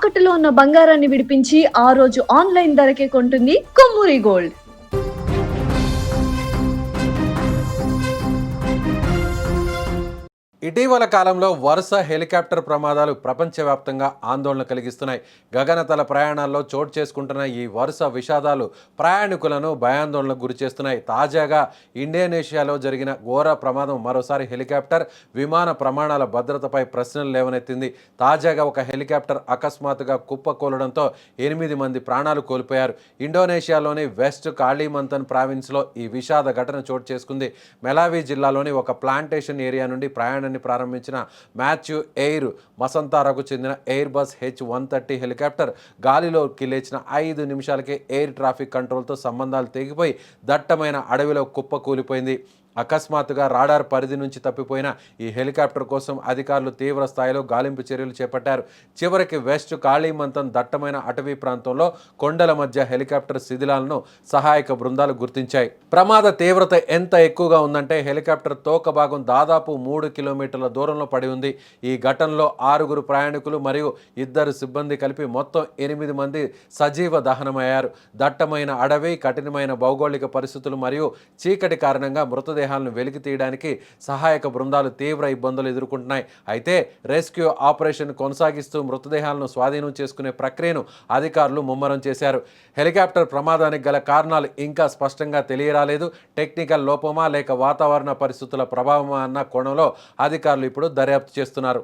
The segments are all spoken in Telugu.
తాకట్టులో ఉన్న బంగారాన్ని విడిపించి ఆ రోజు ఆన్లైన్ ధరకే కొంటుంది కొమ్మూరి గోల్డ్. ఇటీవల కాలంలో వరుస హెలికాప్టర్ ప్రమాదాలు ప్రపంచవ్యాప్తంగా ఆందోళన కలిగిస్తున్నాయి. గగనతల ప్రయాణాల్లో చోటు చేసుకుంటున్న ఈ వరుస విషాదాలు ప్రయాణికులను భయాందోళనకు గురిచేస్తున్నాయి. తాజాగా ఇండోనేషియాలో జరిగిన ఘోర ప్రమాదం మరోసారి హెలికాప్టర్ విమాన ప్రమాణాల భద్రతపై ప్రశ్నలు లేవనెత్తింది. తాజాగా ఒక హెలికాప్టర్ అకస్మాత్తుగా కుప్పకూలడంతో 8 మంది ప్రాణాలు కోల్పోయారు. ఇండోనేషియాలోని వెస్ట్ కాళీమంతన్ ప్రావిన్స్లో ఈ విషాద ఘటన చోటు చేసుకుంది. మెలావి జిల్లాలోని ఒక ప్లాంటేషన్ ఏరియా నుండి ప్రయాణాన్ని ప్రారంభించిన మాథ్యూ ఎయిర్ మసంతారాకు చెందిన ఎయిర్ బస్ H-130 హెలికాప్టర్ గాలిలోకి లేచిన 5 నిమిషాలకే ఎయిర్ ట్రాఫిక్ కంట్రోల్తో సంబంధాలు తెగిపోయి దట్టమైన అడవిలో కుప్పకూలిపోయింది. అకస్మాత్తుగా రాడార్ పరిధి నుంచి తప్పిపోయిన ఈ హెలికాప్టర్ కోసం అధికారులు తీవ్ర స్థాయిలో గాలింపు చర్యలు చేపట్టారు. చివరికి వెస్ట్ కాళీమంతన్ దట్టమైన అటవీ ప్రాంతంలో కొండల మధ్య హెలికాప్టర్ శిథిలాలను సహాయక బృందాలు గుర్తించాయి. ప్రమాద తీవ్రత ఎంత ఎక్కువగా ఉందంటే హెలికాప్టర్ తోక భాగం దాదాపు 3 కిలోమీటర్ల దూరంలో పడి ఉంది. ఈ ఘటనలో 6 ప్రయాణికులు మరియు 2 సిబ్బంది కలిపి మొత్తం 8 మంది సజీవ దహనమయ్యారు. దట్టమైన అడవి, కఠినమైన భౌగోళిక పరిస్థితులు మరియు చీకటి కారణంగా మృతదేహాలను వెలికి తీయడానికి సహాయక బృందాలు తీవ్ర ఇబ్బందులు ఎదుర్కొంటున్నాయి. అయితే రెస్క్యూ ఆపరేషన్ కొనసాగిస్తూ మృతదేహాలను స్వాధీనం చేసుకునే ప్రక్రియను అధికారులు ముమ్మరం చేశారు. హెలికాప్టర్ ప్రమాదానికి గల కారణాలు ఇంకా స్పష్టంగా తెలియరాలేదు. టెక్నికల్ లోపమా లేక వాతావరణ పరిస్థితుల ప్రభావమా అన్న కోణంలో అధికారులు ఇప్పుడు దర్యాప్తు చేస్తున్నారు.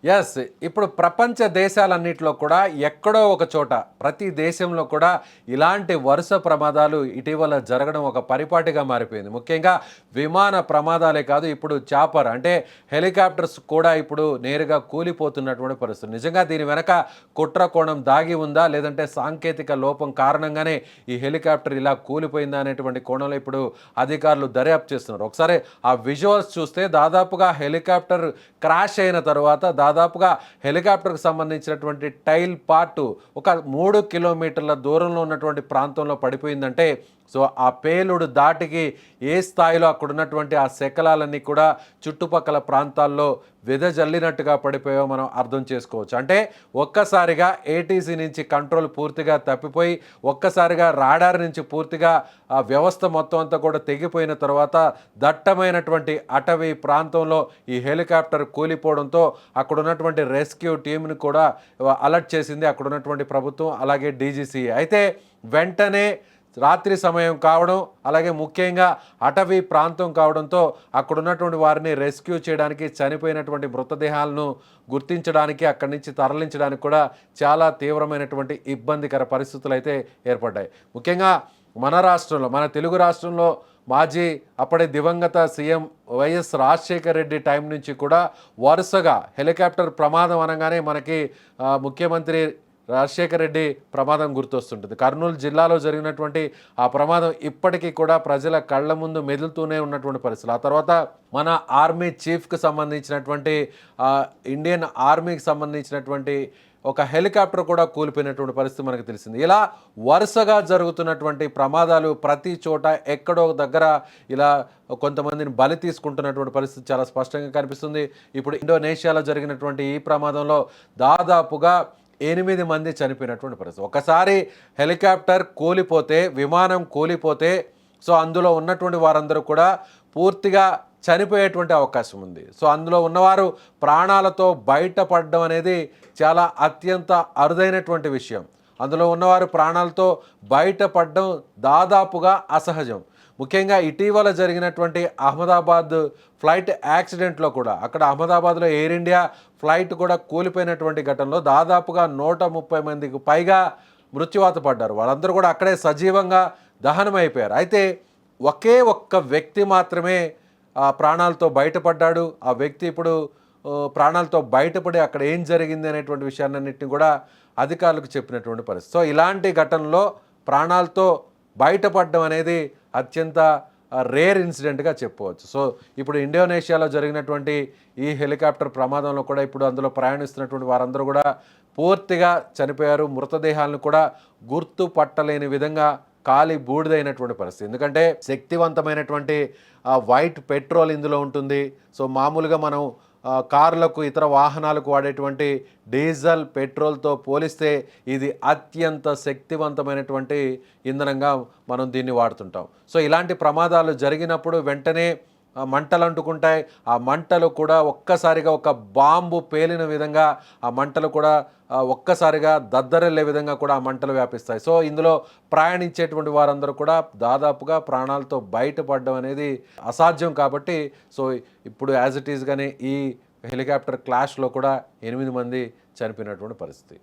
ఎస్, ఇప్పుడు ప్రపంచ దేశాలన్నింటిలో కూడా ఎక్కడో ఒక చోట ప్రతి దేశంలో కూడా ఇలాంటి వరుస ప్రమాదాలు ఇటీవల జరగడం ఒక పరిపాటిగా మారిపోయింది. ముఖ్యంగా విమాన ప్రమాదాలే కాదు, ఇప్పుడు చాపర్ అంటే హెలికాప్టర్స్ కూడా ఇప్పుడు నేరుగా కూలిపోతున్నటువంటి పరిస్థితి. నిజంగా దీని వెనక కుట్ర కోణం దాగి ఉందా, లేదంటే సాంకేతిక లోపం కారణంగానే ఈ హెలికాప్టర్ ఇలా కూలిపోయిందా అనేటువంటి కోణంలో ఇప్పుడు అధికారులు దర్యాప్తు చేస్తున్నారు. ఒకసారి ఆ విజువల్స్ చూస్తే దాదాపుగా హెలికాప్టర్ క్రాష్ అయిన తర్వాత దాదాపుగా హెలికాప్టర్కి సంబంధించినటువంటి టైల్ పార్ట్ ఒక 3 కిలోమీటర్ల దూరంలో ఉన్నటువంటి ప్రాంతంలో పడిపోయిందంటే సో ఆ పేలుడు దాటికి ఏ స్థాయిలో అక్కడ ఉన్నటువంటి ఆ శకలాలన్నీ కూడా చుట్టుపక్కల ప్రాంతాల్లో వెదజల్లినట్టుగా పడిపోయాయో మనం అర్థం చేసుకోవచ్చు. అంటే ఒక్కసారిగా ఏటీసీ నుంచి కంట్రోల్ పూర్తిగా తప్పిపోయి ఒక్కసారిగా రాడార్ నుంచి పూర్తిగా ఆ వ్యవస్థ మొత్తం అంతా కూడా తెగిపోయిన తర్వాత దట్టమైనటువంటి అటవీ ప్రాంతంలో ఈ హెలికాప్టర్ కూలిపోవడంతో అక్కడ ఉన్నటువంటి రెస్క్యూ టీంని కూడా అలర్ట్ చేసింది అక్కడ ఉన్నటువంటి ప్రభుత్వం, అలాగే డీజీసీఏ. అయితే వెంటనే రాత్రి సమయం కావడం, అలాగే ముఖ్యంగా అటవీ ప్రాంతం కావడంతో అక్కడ ఉన్నటువంటి వారిని రెస్క్యూ చేయడానికి, చనిపోయినటువంటి మృతదేహాలను గుర్తించడానికి, అక్కడి నుంచి తరలించడానికి కూడా చాలా తీవ్రమైనటువంటి ఇబ్బందికర పరిస్థితులు అయితే ఏర్పడ్డాయి. ముఖ్యంగా మన రాష్ట్రంలో, మన తెలుగు రాష్ట్రంలో మాజీ అప్పటి దివంగత CM YS Rajasekhara Reddy time నుంచి కూడా వరుసగా హెలికాప్టర్ ప్రమాదం అనగానే మనకి ముఖ్యమంత్రి రాజశేఖర రెడ్డి ప్రమాదం గుర్తొస్తుంటుంది. కర్నూలు జిల్లాలో జరిగినటువంటి ఆ ప్రమాదం ఇప్పటికీ కూడా ప్రజల కళ్ళ ముందు మెదులుతూనే ఉన్నటువంటి పరిస్థితులు. ఆ తర్వాత మన ఆర్మీ చీఫ్కి సంబంధించినటువంటి ఇండియన్ ఆర్మీకి సంబంధించినటువంటి ఒక హెలికాప్టర్ కూడా కూలిపోయినటువంటి పరిస్థితి మనకు తెలిసింది. ఇలా వరుసగా జరుగుతున్నటువంటి ప్రమాదాలు ప్రతి చోట ఎక్కడో దగ్గర ఇలా కొంతమందిని బలి తీసుకుంటున్నటువంటి పరిస్థితి చాలా స్పష్టంగా కనిపిస్తుంది. ఇప్పుడు ఇండోనేషియాలో జరిగినటువంటి ఈ ప్రమాదంలో దాదాపుగా 8 మంది చనిపోయినటువంటి పరిస్థితి. ఒకసారి హెలికాప్టర్ కూలిపోతే, విమానం కూలిపోతే సో అందులో ఉన్నటువంటి వారందరూ కూడా పూర్తిగా చనిపోయేటువంటి అవకాశం ఉంది. సో అందులో ఉన్నవారు ప్రాణాలతో బయటపడడం అనేది చాలా అత్యంత అరుదైనటువంటి విషయం. అందులో ఉన్నవారు ప్రాణాలతో బయటపడడం దాదాపుగా అసహజం. ముఖ్యంగా ఇటీవల జరిగినటువంటి అహ్మదాబాద్ ఫ్లైట్ యాక్సిడెంట్లో కూడా అక్కడ అహ్మదాబాద్లో ఎయిర్ ఇండియా ఫ్లైట్ కూడా కూలిపోయినటువంటి ఘటనలో దాదాపుగా 130 మందికి పైగా మృత్యువాత పడ్డారు. వాళ్ళందరూ కూడా అక్కడే సజీవంగా దహనమైపోయారు. అయితే ఒకే ఒక్క వ్యక్తి మాత్రమే ప్రాణాలతో బయటపడ్డాడు. ఆ వ్యక్తి ఇప్పుడు ప్రాణాలతో బయటపడి అక్కడ ఏం జరిగింది అనేటువంటి విషయాన్నింటినీ కూడా అధికారులకు చెప్పినటువంటి పరిస్థితి. సో ఇలాంటి ఘటనలో ప్రాణాలతో బయటపడడం అనేది అత్యంత రేర్ ఇన్సిడెంట్గా చెప్పుకోవచ్చు. సో ఇప్పుడు ఇండోనేషియాలో జరిగినటువంటి ఈ హెలికాప్టర్ ప్రమాదంలో కూడా ఇప్పుడు అందులో ప్రయాణిస్తున్నటువంటి వారందరూ కూడా పూర్తిగా చనిపోయారు. మృతదేహాలను కూడా గుర్తుపట్టలేని విధంగా కాలి బూడిదైనటువంటి పరిస్థితి. ఎందుకంటే శక్తివంతమైనటువంటి వైట్ పెట్రోల్ ఇందులో ఉంటుంది. సో మామూలుగా మనం కార్లకు ఇతర వాహనాలకు వాడేటువంటి డీజిల్ పెట్రోల్తో పోలిస్తే ఇది అత్యంత శక్తివంతమైనటువంటి ఇంధనంగా మనం దీన్ని వాడుతుంటాం. సో ఇలాంటి ప్రమాదాలు జరిగినప్పుడు వెంటనే మంటలు అంటుకుంటాయి. ఆ మంటలు కూడా ఒక్కసారిగా ఒక బాంబు పేలిన విధంగా ఆ మంటలు కూడా ఒక్కసారిగా దద్దరిల్లే విధంగా కూడా ఆ మంటలు వ్యాపిస్తాయి. సో ఇందులో ప్రయాణించేటువంటి వారందరూ కూడా దాదాపుగా ప్రాణాలతో బయటపడడం అనేది అసాధ్యం. కాబట్టి సో ఇప్పుడు యాజ్ ఇట్ ఈస్గానే ఈ హెలికాప్టర్ క్లాష్లో కూడా 8 మంది చనిపోయినటువంటి పరిస్థితి.